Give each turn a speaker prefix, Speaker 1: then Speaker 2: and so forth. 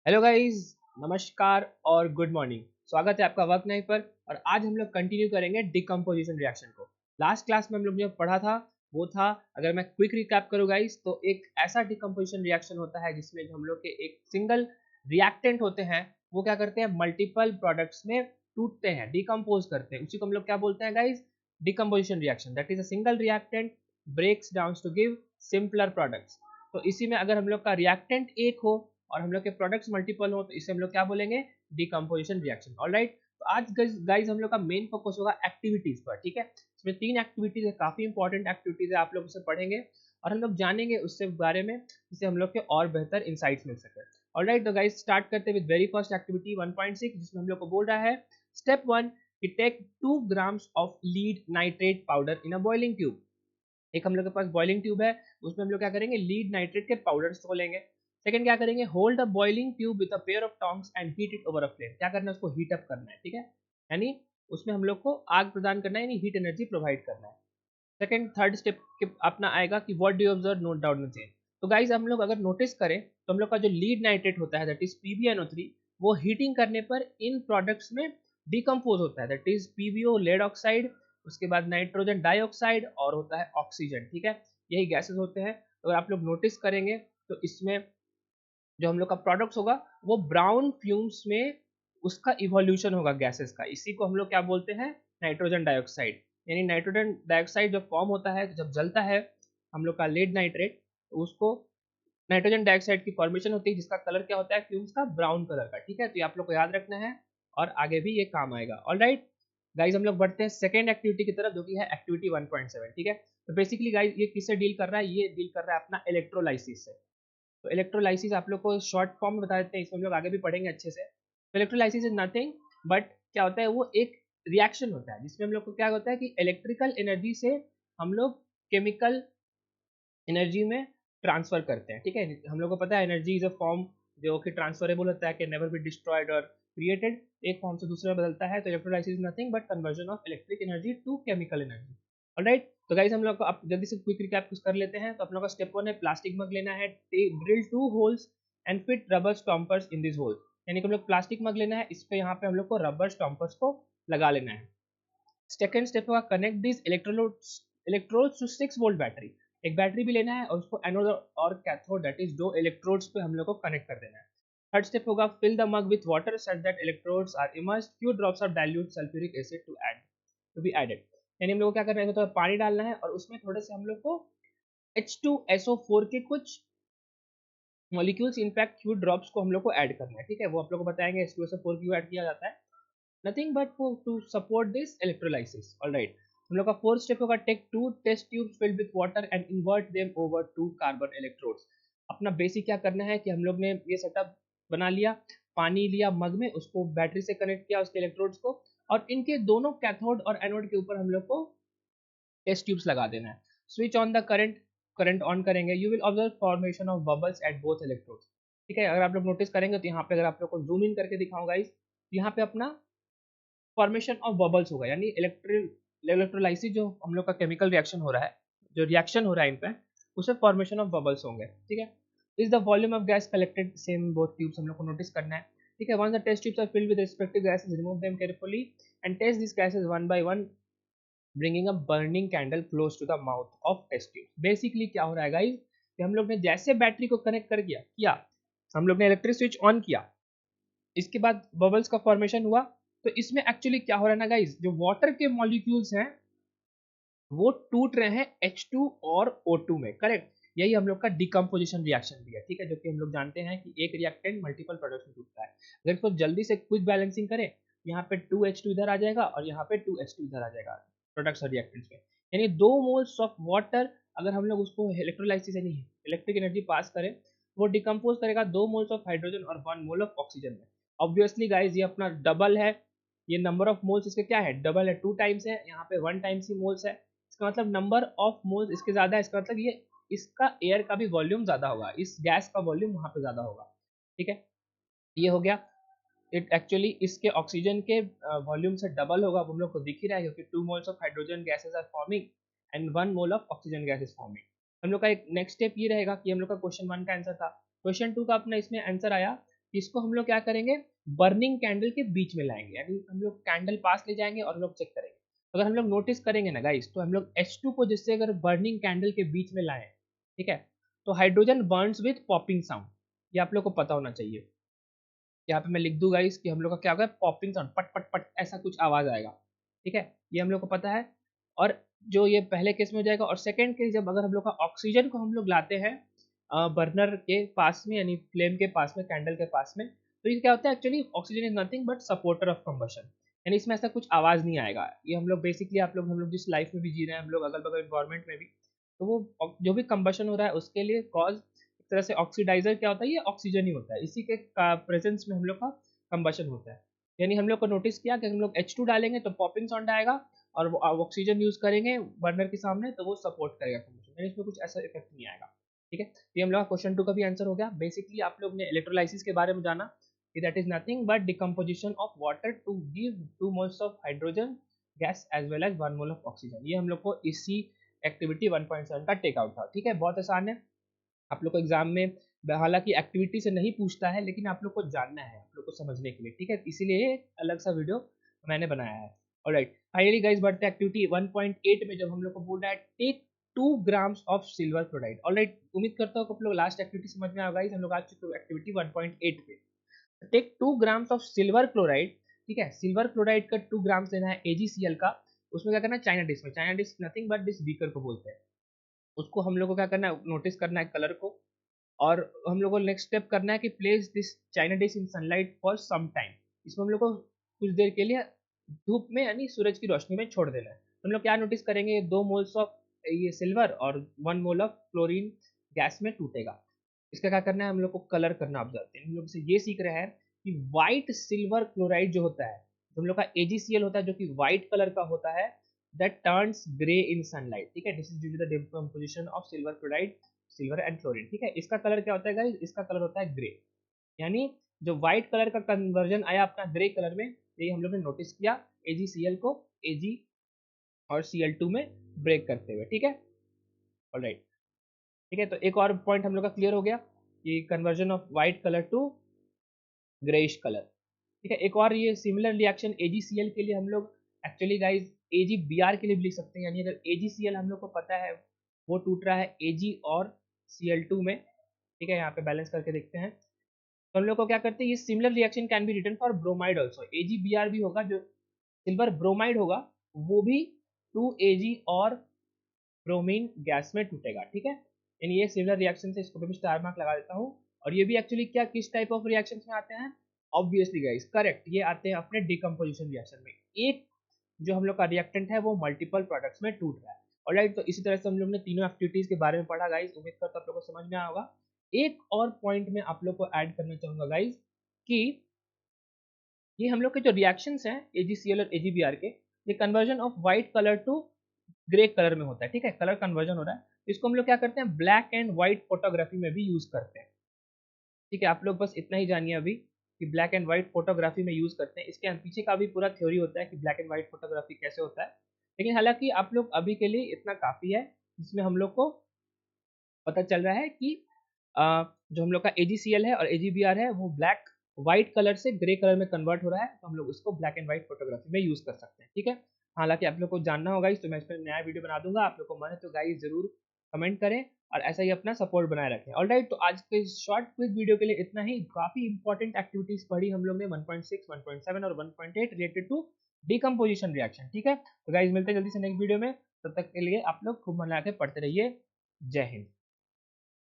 Speaker 1: Hello guys, नमस्कार और good morning. स्वागत है आपका वर्क नाइट पर। और आज हम लोग कंटिन्यू करेंगे डिकम्पोजिशन रिएक्शन को। लास्ट क्लास में हम लोग जो पढ़ा था वो था, अगर मैं क्विक रिकैप करूँ गाइस, तो एक ऐसा डिकम्पोजिशन रिएक्शन होता है जिसमें हम लोग के एक सिंगल रिएक्टेंट होते हैं, वो क्या करते हैं, मल्टीपल प्रोडक्ट्स में टूटते हैं, डिकम्पोज करते हैं। उसी को हम लोग क्या बोलते हैं guys, decomposition reaction. That is a single reactant breaks down to give simpler products. तो इसी में अगर हम लोग का रिएक्टेंट एक हो और हम लोग के प्रोडक्ट्स मल्टीपल हो, तो इसे हम लोग क्या बोलेंगे, डिकम्पोजिशन रिएक्शन। ऑलराइट, तो आज गाइस हम लोग का मेन फोकस होगा एक्टिविटीज पर। ठीक है, इसमें 3 एक्टिविटीज है, काफी इंपॉर्टेंट एक्टिविटीज है, आप लोग उसे पढ़ेंगे और हम लोग जानेंगे उससे बारे में, जिससे हम लोग के और बेहतर इंसाइट्स मिल सके। ऑलराइट, तो गाइस स्टार्ट करते हैं विद वेरी फर्स्ट एक्टिविटी 1.6, जिसमें हम लोग को बोल रहा है स्टेप 1 कि take 2 grams of lead nitrate powder in a boiling tube. एक हम लोग के पास बॉइलिंग ट्यूब है, उसमें हम लोग क्या करेंगे, लीड नाइट्रेट के पाउडर्स को लेंगे। सेकंड क्या करेंगे, hold a boiling tube with a pair of tongs and heat it over a flame. क्या करना है, उसको हीट अप करना है। ठीक है, यानी उसमें हम लोग को आग प्रदान करना है, यानी हीट एनर्जी प्रोवाइड करना है। सेकंड थर्ड स्टेप अपना आएगा कि what do you observe, note down the change. तो गाइस हम लोग अगर नोटिस करें तो हम लोग का जो लीड नाइट्रेट होता है, दैट इज PbNO3, वो हीटिंग करने पर इन प्रोडक्ट्स में डिकम्पोज होता है, that is PbO lead oxide, उसके बाद नाइट्रोजन डाइऑक्साइड और होता है ऑक्सीजन। ठीक है, यही गैसेस होते हैं। तो अगर आप लोग नोटिस करेंगे तो इसमें जो हम लोग का प्रोडक्ट्स होगा वो ब्राउन फ्यूम्स में उसका इवोल्यूशन होगा गैसेस का। इसी को हम लोग क्या बोलते हैं, नाइट्रोजन डाइऑक्साइड। यानी नाइट्रोजन डाइऑक्साइड जब फॉर्म होता है, जब जलता है हम लोग का लेड नाइट्रेट, तो उसको नाइट्रोजन डाइऑक्साइड की फॉर्मेशन होती है, जिसका कलर क्या होता है, फ्यूम्स का ब्राउन कलर का। ठीक है, तो ये आप लोग को याद रखना है और आगे भी ये काम आएगा। ऑलराइट गाइज, हम लोग बढ़ते हैं सेकेंड एक्टिविटी की तरफ, जो कि है एक्टिविटी 1.7। ठीक है, तो बेसिकली गाइज ये किससे डील कर रहा है, ये डील कर रहा है अपना इलेक्ट्रोलाइसिस से। तो इलेक्ट्रोलाइसिस आप लोग को शॉर्ट फॉर्म में बता देते हैं, इसमें हम लोग आगे भी पढ़ेंगे अच्छे से। तो इलेक्ट्रोलाइसिस इज नथिंग बट क्या होता है, वो एक रिएक्शन होता है जिसमें हम लोग को क्या होता है कि इलेक्ट्रिकल एनर्जी से हम लोग केमिकल एनर्जी में ट्रांसफर करते हैं। ठीक है, हम लोग को पता है एनर्जी इज अ फॉर्म जो कि ट्रांसफरेबल होता है, कि नेवर बी डिस्ट्रॉयड और क्रिएटेड, एक फॉर्म से दूसरे में बदलता है। तो electrolysis is nothing but conversion of electric energy to chemical energy. Alright, तो गाइस हम लोग को अब जल्दी से क्विक रिकैप कुछ कर लेते हैं। तो अपने का स्टेप 1 है, प्लास्टिक मग लेना है, drill 2 holes and fit rubber stompers in this hole. यानी कि हम लोग प्लास्टिक मग लेना है, इस पे यहाँ पे हम लोग को रबर स्टॉम्पर्स को लगा लेना है। सेकेंड स्टेप होगा, connect this electrodes to 6 volt battery. एक बैटरी भी लेना है और उसको एनोड और कैथोड, दैट इज दो इलेक्ट्रोड्स पे हम लोग को कनेक्ट कर देना है। थर्ड स्टेप होगा, fill the mug with water such that electrodes are immersed, few drops of dilute sulphuric acid to be added. यानी हम लोग को क्या करना है, तो पानी डालना है और उसमें थोड़े से हम लोग को H2SO4 के कुछ मॉलिक्यूल्स, इनफैक्ट फ्यू ड्रॉप्स को हम लोग को ऐड करना है। ठीक है, वो आप लोग को बताएंगे H2SO4 क्यों ऐड किया जाता है। Nothing but to support this electrolysis. Alright, हम लोग का फोर्थ स्टेप होगा, take 2 test tubes filled with water and invert them over 2 carbon electrodes. अपना बेसिक क्या करना है कि हम लोग ने ये सेटअप बना लिया, पानी लिया मग में, उसको बैटरी से कनेक्ट किया उसके इलेक्ट्रोड्स को, और इनके दोनों कैथोड और एनोड के ऊपर हम लोग को टेस्ट ट्यूब्स लगा देना है। Switch on the current, current on करेंगे, you will observe formation of bubbles at both electrodes. ठीक है, अगर आप लोग नोटिस करेंगे तो यहाँ पे अगर आप लोग को जूम इन करके दिखाऊंगा इस, यहाँ पे अपना फॉर्मेशन ऑफ बबल्स होगा, यानी इलेक्ट्रोलाइसिस जो हम लोग का केमिकल रिएक्शन हो रहा है, जो रिएक्शन हो रहा है इन पे, उसे फॉर्मेशन ऑफ बबल्स होंगे। ठीक है, is the volume of gas collected same both tubes, हम लोग को नोटिस करना है। ठीक है, once the test tubes are filled with respective gases, remove them carefully and test this gases one by one, bringing a burning candle close to the mouth of test tube. Basically क्या हो रहा है guys, कि हम लोग ने जैसे battery को कनेक्ट कर किया, हम लोग ने इलेक्ट्रिक स्विच ऑन किया, इसके बाद बबल्स का फॉर्मेशन हुआ। तो इसमें एक्चुअली क्या हो रहा है ना गाइस, जो वाटर के मॉलिक्यूल्स हैं वो टूट रहे हैं H2 और O2 में। करेक्ट, यही हम लोग का डिकम्पोजिशन रिएक्शन भी है। ठीक है, जो कि हम लोग जानते हैं कि एक रिएक्टेंट मल्टीपल प्रोडक्ट्स में टूटता है। अगर इसको जल्दी से क्विक बैलेंसिंग करें, यहाँ पे 2H2 इधर आ जाएगा और यहाँ पे 2H2 इधर आ जाएगा प्रोडक्ट्स और रिएक्टेंट्स में। यानी 2 मोल्स ऑफ वाटर, अगर हम लोग उसको इलेक्ट्रोलाइसिस यानी इलेक्ट्रिक एनर्जी पास करें, वो डिकम्पोज करेगा 2 मोल्स ऑफ हाइड्रोजन और 1 मोल ऑफ ऑक्सीजन में। ऑब्वियसली गाइज ये अपना डबल है, ये नंबर ऑफ मोल्स इसके क्या है, डबल है, 2 टाइम्स है, यहाँ पे 1 टाइम्स ही मोल्स है। इसका मतलब नंबर ऑफ मोल्स इसके ज्यादा है, इसका मतलब ये इसका एयर का भी वॉल्यूम ज्यादा होगा, इस गैस का वॉल्यूम वहां पे ज्यादा होगा। ठीक है, ये हो गया। इट एक्चुअली इसके ऑक्सीजन के वॉल्यूम से डबल होगा, वो हम लोग को दिख ही रहा है, क्योंकि 2 moles of hydrogen gases are forming and 1 mole of oxygen gas is forming. हम लोग का एक नेक्स्ट स्टेप ये रहेगा कि हम लोग का क्वेश्चन 1 का आंसर था, क्वेश्चन 2 का अपना इसमें आंसर आया इसको हम लोग क्या करेंगे, बर्निंग कैंडल के बीच में लाएंगे, यानी हम लोग कैंडल पास ले जाएंगे और हम लोग चेक करेंगे। अगर हम लोग नोटिस करेंगे ना गाइस, तो हम लोग H2 को जिससे अगर बर्निंग कैंडल के बीच में लाएं, ठीक है, तो hydrogen Burns with popping sound, ये आप लोग को पता होना चाहिए। यहाँ पे मैं लिख दूंगा इस कि हम लोग का क्या होगा, पॉपिंग साउंड, पट पट पट ऐसा कुछ आवाज आएगा, ठीक है, ये हम लोग को पता है। और जो ये पहले केस में हो जाएगा। और सेकंड केस, जब अगर हम लोग का ऑक्सीजन को हम लोग लाते हैं बर्नर के पास में, यानी फ्लेम के पास में, कैंडल के पास में, तो ये क्या होता है, actually oxygen is nothing but supporter of combustion, यानी इसमें ऐसा कुछ आवाज नहीं आएगा। ये हम लोग बेसिकली हम लोग जिस लाइफ में भी जी रहे हैं, हम लोग अगल बगल इन्वायरमेंट में भी, तो वो जो भी कंबशन हो रहा है उसके लिए कॉज एक तरह से ऑक्सीडाइजर क्या होता है, ये ऑक्सीजन ही होता है, इसी के प्रेजेंस में हम लोग का कंबशन होता है। यानी हम लोग को नोटिस किया कि हम लोग H2 डालेंगे तो पॉपिंग साउंड आएगा, और वो ऑक्सीजन यूज करेंगे बर्नर के सामने तो वो सपोर्ट करेगा कंबशन, यानी इसमें कुछ ऐसा इफेक्ट नहीं आएगा, ठीक है। तो ये हम लोग का क्वेश्चन 2 का भी आंसर हो गया। बेसिकली आप लोग ने इलेक्ट्रोलाइसिस के बारे में जाना कि that is nothing but decomposition of water to give 2 moles of hydrogen gas as well as 1 mole of oxygen. ये हम लोग को इसी एक्टिविटी 1.7 का टेक आउट था, ठीक है, बहुत आसान है। आप लोग को एग्जाम में हालांकि एक्टिविटी से नहीं पूछता है, लेकिन आप लोग को जानना है, आप लोग को समझने के लिए, ठीक है, इसीलिए एक अलग सा वीडियो मैंने बनाया है। ऑलराइट, फाइनली गाइस बढ़ते हैं एक्टिविटी 1.8 में, जब हम लोग को बोल रहा है take 2 grams of silver chloride. Alright, उम्मीद करता हूँ कि आप लोग लास्ट एक्टिविटी समझ में आएगा। हम लोग आज चुके एक्टिविटी 1.8 पे। Take 2 grams of silver chloride, ठीक है, सिल्वर क्लोराइड का 2 ग्राम्स लेना है AgCl का। उसमें क्या करना है, चाइना डिश में, China dish nothing but this beaker को बोलते हैं। उसको हम लोग को क्या करना है, नोटिस करना है कलर को, और हम लोग को नेक्स्ट स्टेप करना है कि place this china dish in sunlight for some time. इसमें हम लोग को कुछ देर के लिए धूप में यानी सूरज की रोशनी में छोड़ देना है। हम लोग क्या नोटिस करेंगे, 2 मोल्स ऑफ ये सिल्वर और 1 मोल ऑफ क्लोरीन गैस में टूटेगा। इसका क्या करना है, हम लोग को कलर करना ऑब्जर्व। हम लोग से ये सीख रहे हैं कि व्हाइट सिल्वर क्लोराइड जो होता है, जो हम लोग का AgCl होता है, जो कि व्हाइट कलर का होता है, that turns grey in sunlight, ठीक है, this is due to the decomposition of silver chloride, silver and chlorine, ठीक है। इसका कलर क्या होता है गाइस, इसका कलर होता है ग्रे, यानी जो व्हाइट कलर का कन्वर्जन आया अपना ग्रे कलर में, ये हम लोग ने नोटिस किया AgCl को Ag और Cl2 में ब्रेक करते हुए, ठीक है। ऑलराइट, ठीक है, तो एक और पॉइंट हम लोग का क्लियर हो गया कि conversion of white colour to greyish colour, ठीक है। एक और ये सिमिलर रिएक्शन AgCl के लिए हम लोग एक्चुअली गाइस AgBr के लिए भी लिख सकते हैं, यानी अगर AgCl हम लोग को पता है वो टूट रहा है Ag और Cl2 में, ठीक है, यहाँ पे बैलेंस करके देखते हैं, तो हम लोग को क्या करते हैं, ये similar reaction can be written for bromide also, AgBr भी होगा, जो सिल्वर ब्रोमाइड होगा वो भी 2Ag और ब्रोमीन गैस में टूटेगा, ठीक है। यानी ये सिमिलर रिएक्शन से, इसको भी स्टार मार्क लगा देता हूँ। और ये भी एक्चुअली क्या किस टाइप ऑफ रिएक्शंस में आते हैं, ऑब्वियसली गाइस करेक्ट, ये आते हैं अपने डिकम्पोजिशन रिएक्शन में। एक जो हम लोग का रिएक्टेंट है वो मल्टीपल प्रोडक्ट्स में टूट रहा है। ऑलराइट, तो इसी तरह से हम लोग ने तीनों एक्टिविटीज के बारे में पढ़ा गाइस, उम्मीद करता हूं आप लोग को समझ में आया होगा। एक और पॉइंट में आप लोग को ऐड करना चाहूंगा गाइस कि ये हम लोग के जो रिएक्शंस हैं AgCl और AgBr के, ये conversion of white colour to grey colour में होता है, ठीक है, कलर कन्वर्जन हो रहा है। इसको हम लोग क्या करते हैं, ब्लैक एंड व्हाइट फोटोग्राफी में भी यूज करते हैं, ठीक है। आप लोग बस इतना ही जानिए अभी कि ब्लैक एंड व्हाइट फोटोग्राफी में यूज करते हैं, इसके पीछे का भी पूरा थ्योरी होता है कि ब्लैक एंड व्हाइट फोटोग्राफी कैसे होता है। लेकिन हालांकि आप लोग अभी के लिए इतना काफी है, जिसमें हम लोग को पता चल रहा है कि जो हम लोग का AgCl है और AgBr है वो ब्लैक व्हाइट कलर से ग्रे कलर में कन्वर्ट हो रहा है, तो हम लोग उसको ब्लैक एंड व्हाइट फोटोग्राफी में यूज कर सकते हैं, ठीक है। हालांकि आप लोग को जानना होगा इस, तो मैं इस पर नया वीडियो बना दूंगा, आप लोग को मन है तो गाइस जरूर कमेंट करें और ऐसा ही अपना सपोर्ट बनाए रखें। ऑलराइट, तो आज के शॉर्ट क्विक वीडियो के लिए इतना ही। काफी इंपॉर्टेंट एक्टिविटीज पढ़ी हम लोग ने 1.6, 1.7 और 1.8 रिलेटेड टू डिकम्पोजिशन रिएक्शन, ठीक है। तो गाइस मिलते हैं जल्दी से नेक्स्ट वीडियो में, तब तक के लिए आप लोग खूब मन लगा के पढ़ते रहिए। जय हिंद।